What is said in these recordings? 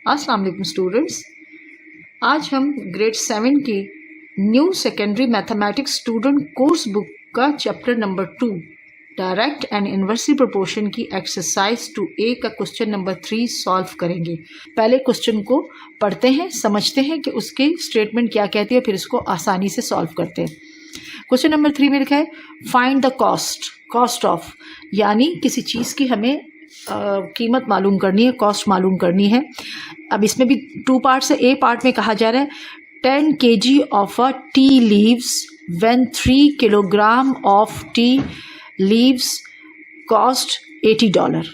अस्सलाम वालेकुम स्टूडेंट्स, आज हम ग्रेड 7 की new secondary mathematics student course book का chapter number 2 direct and inversely proportion की एक्सरसाइज 2A का क्वेश्चन नंबर 3 सॉल्व करेंगे। पहले क्वेश्चन को पढ़ते हैं, समझते हैं कि उसके स्टेटमेंट क्या कहती है, फिर इसको आसानी से सॉल्व करते हैं। क्वेश्चन नंबर 3 में लिखा है फाइंड द कॉस्ट ऑफ, यानी किसी चीज़ की हमें कीमत मालूम करनी है, कॉस्ट मालूम करनी है। अब इसमें भी 2 पार्ट्स है। ए पार्ट में कहा जा रहा है 10 kg of a tea leaves when 3 kilogram of tea leaves cost $80,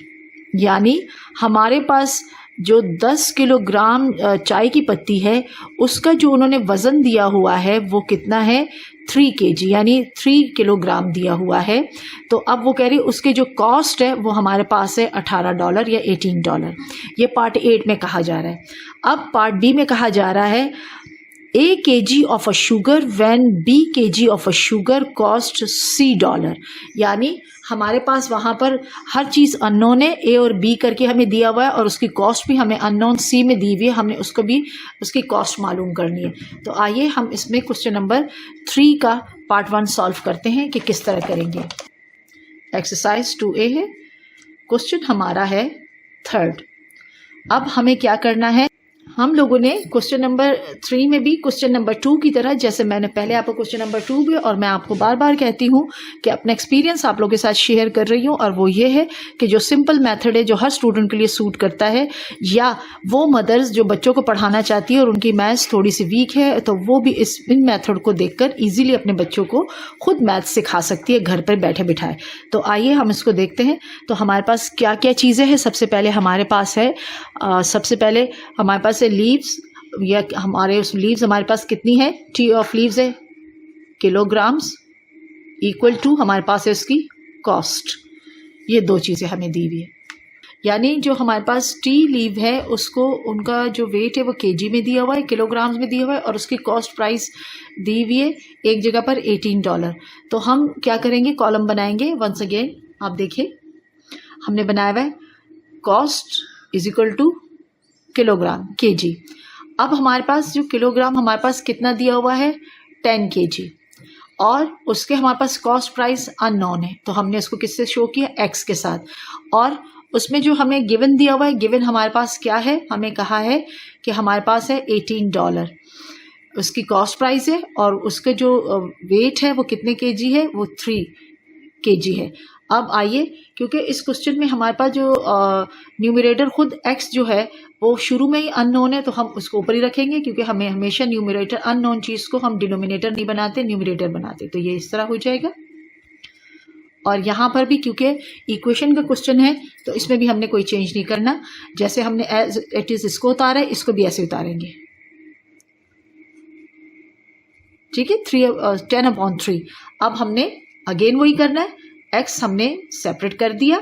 यानी हमारे पास जो 10 किलोग्राम चाय की पत्ती है उसका जो उन्होंने वज़न दिया हुआ है वो कितना है 3 kg, यानी 3 किलोग्राम दिया हुआ है। तो अब वो कह रही है उसके जो कॉस्ट है वो हमारे पास है $18 या $18। ये पार्ट 8 में कहा जा रहा है। अब पार्ट बी में कहा जा रहा है A kg of a sugar when B kg of a sugar cost $C, यानी हमारे पास वहाँ पर हर चीज़ अननोन है, A और B करके हमें दिया हुआ है और उसकी कॉस्ट भी हमें अननोन C में दी हुई है, हमने उसको भी उसकी कॉस्ट मालूम करनी है। तो आइए हम इसमें क्वेश्चन नंबर 3 का पार्ट 1 सॉल्व करते हैं कि किस तरह करेंगे। एक्सरसाइज 2A है, क्वेश्चन हमारा है 3rd। अब हमें क्या करना है, हम लोगों ने क्वेश्चन नंबर 3 में भी क्वेश्चन नंबर 2 की तरह, जैसे मैंने पहले आपको क्वेश्चन नंबर 2 भी, और मैं आपको बार बार कहती हूँ कि अपना एक्सपीरियंस आप लोगों के साथ शेयर कर रही हूँ, और वो ये है कि जो सिंपल मेथड है जो हर स्टूडेंट के लिए सूट करता है, या वो मदर्स जो बच्चों को पढ़ाना चाहती है और उनकी मैथ्स थोड़ी सी वीक है, तो वो भी इन मेथड को देखकर ईजिली अपने बच्चों को खुद मैथ्स सिखा सकती है घर पर बैठे बिठाए। तो आइए हम इसको देखते हैं। तो हमारे पास क्या क्या चीज़ें हैं। सबसे पहले हमारे पास है लीव्स, या हमारे उस लीव्स हमारे पास कितनी है, टी ऑफ लीव्स है किलोग्राम्स, इक्वल टू हमारे पास है उसकी कॉस्ट। ये 2 चीज़ें हमें दी हुई है, यानी जो हमारे पास टी लीव है उसको उनका जो वेट है वो केजी में दिया हुआ है, किलोग्राम्स में दिया हुआ है, और उसकी कॉस्ट प्राइस दी हुई है एक जगह पर $18। तो हम क्या करेंगे, कॉलम बनाएंगे। वंस अगेन आप देखिए हमने बनाया हुआ है cost is equal to kilogram kg. अब हमारे पास जो किलोग्राम हमारे पास कितना दिया हुआ है 10 kg, और उसके हमारे पास कॉस्ट प्राइस अननोन है, तो हमने इसको किससे शो किया, x के साथ। और उसमें जो हमें गिवन दिया हुआ है, गिवन हमारे पास क्या है, हमें कहा है कि हमारे पास है $18 उसकी कॉस्ट प्राइस है, और उसके जो वेट है वो कितने kg है, वो 3 kg है। अब आइए, क्योंकि इस क्वेश्चन में हमारे पास जो न्यूमरेटर खुद x जो है वो शुरू में ही अननोन है, तो हम उसको ऊपर ही रखेंगे, क्योंकि हमें हमेशा न्यूमरेटर अननोन चीज़ को हम डिनोमिनेटर नहीं बनाते, न्यूमरेटर बनाते। तो ये इस तरह हो जाएगा। और यहाँ पर भी क्योंकि इक्वेशन का क्वेश्चन है तो इसमें भी हमने कोई चेंज नहीं करना, जैसे हमने एज इट इज़ इसको उतारा है इसको भी ऐसे उतारेंगे, ठीक है। 10/3। अब हमने अगेन वही करना है, x हमने सेपरेट कर दिया,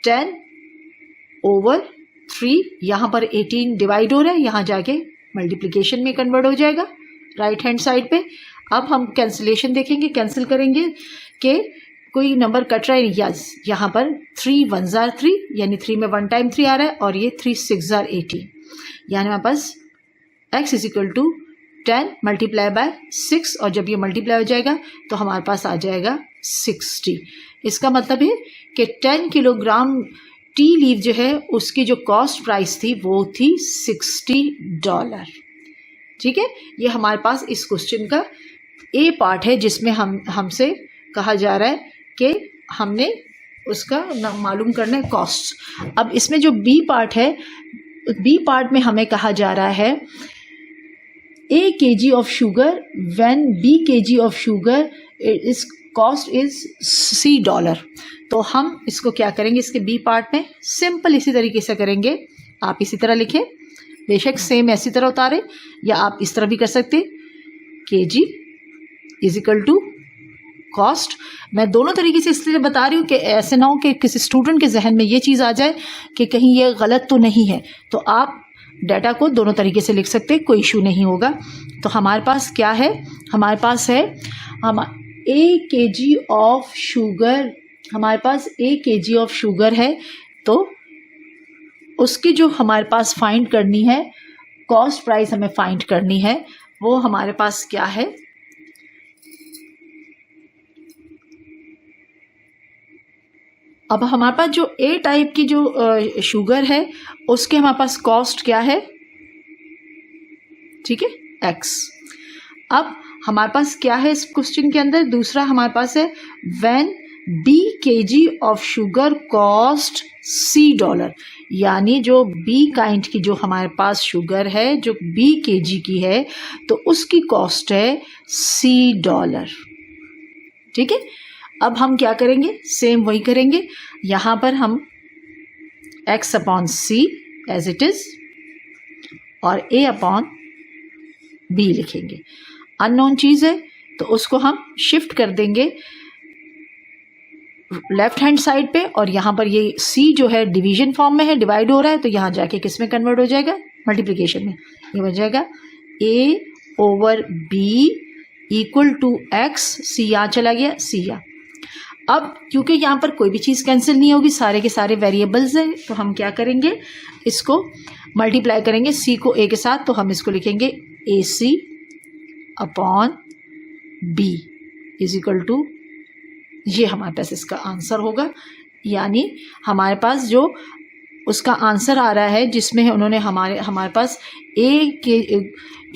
10/3, यहाँ पर 18 डिवाइड हो रहा है, यहाँ जाके मल्टीप्लिकेशन में कन्वर्ट हो जाएगा राइट हैंड साइड पे। अब हम कैंसिलेशन देखेंगे, कैंसिल करेंगे कि कोई नंबर कट रहा है, यस यहाँ पर 3 1s are 3, यानी 3 में 1 टाइम 3 आ रहा है, और ये 3 6s are 18, यानी हमारे पास x is equal to 10 multiply by 6, और जब ये मल्टीप्लाई हो जाएगा तो हमारे पास आ जाएगा 60। इसका मतलब है कि 10 किलोग्राम टी लीव जो है उसकी जो कॉस्ट प्राइस थी वो थी $60, ठीक है। ये हमारे पास इस क्वेश्चन का ए पार्ट है, जिसमें हमसे कहा जा रहा है कि हमने उसका मालूम करना है कॉस्ट। अब इसमें जो बी पार्ट है, बी पार्ट में हमें कहा जा रहा है A kg of sugar when B kg of sugar is cost is $C। तो हम इसको क्या करेंगे, इसके बी पार्ट में सिंपल इसी तरीके से करेंगे। आप इसी तरह लिखें, बेशक सेम ऐसी तरह उतारे, या आप इस तरह भी कर सकते, kg is equal to cost. मैं दोनों तरीके से इसलिए बता रही हूँ कि ऐसे ना हो कि किसी स्टूडेंट के जहन में ये चीज़ आ जाए कि कहीं ये गलत तो नहीं है, तो आप डाटा को दोनों तरीके से लिख सकते, कोई इशू नहीं होगा। तो हमारे पास क्या है, हमारे पास है A kg ऑफ शुगर, हमारे पास A kg ऑफ शुगर है, तो उसकी जो हमारे पास फाइंड करनी है, कॉस्ट प्राइस हमें फाइंड करनी है, वो हमारे पास क्या है, अब हमारे पास जो ए टाइप की जो शुगर है उसके हमारे पास कॉस्ट क्या है, ठीक है, एक्स। अब हमारे पास क्या है इस क्वेश्चन के अंदर, दूसरा हमारे पास है when B kg of sugar cost $C, यानी जो B काइंड की जो हमारे पास शुगर है जो B kg की है तो उसकी कॉस्ट है $C, ठीक है। अब हम क्या करेंगे, सेम वही करेंगे, यहाँ पर हम x upon C as it is और A अपॉन B लिखेंगे। अननोन चीज़ है तो उसको हम शिफ्ट कर देंगे लेफ्ट हैंड साइड पे, और यहाँ पर ये C जो है डिवीजन फॉर्म में है, डिवाइड हो रहा है, तो यहाँ जाके किस में कन्वर्ट हो जाएगा, मल्टीप्लिकेशन में। ये बन जाएगा A/B equal to x, C यहाँ चला गया, C यहाँ। अब क्योंकि यहाँ पर कोई भी चीज़ कैंसिल नहीं होगी, सारे के सारे वेरिएबल्स हैं, तो हम क्या करेंगे, इसको मल्टीप्लाई करेंगे C को A के साथ, तो हम इसको लिखेंगे AC upon B is equal to, ये हमारे पास इसका आंसर होगा। यानी हमारे पास जो उसका आंसर आ रहा है जिसमें उन्होंने हमारे पास ए के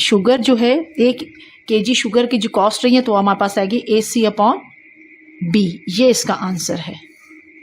शुगर जो है, 1 kg शुगर की जो कॉस्ट रही है, तो हमारे पास आएगी AC अपॉन B, ये इसका आंसर है।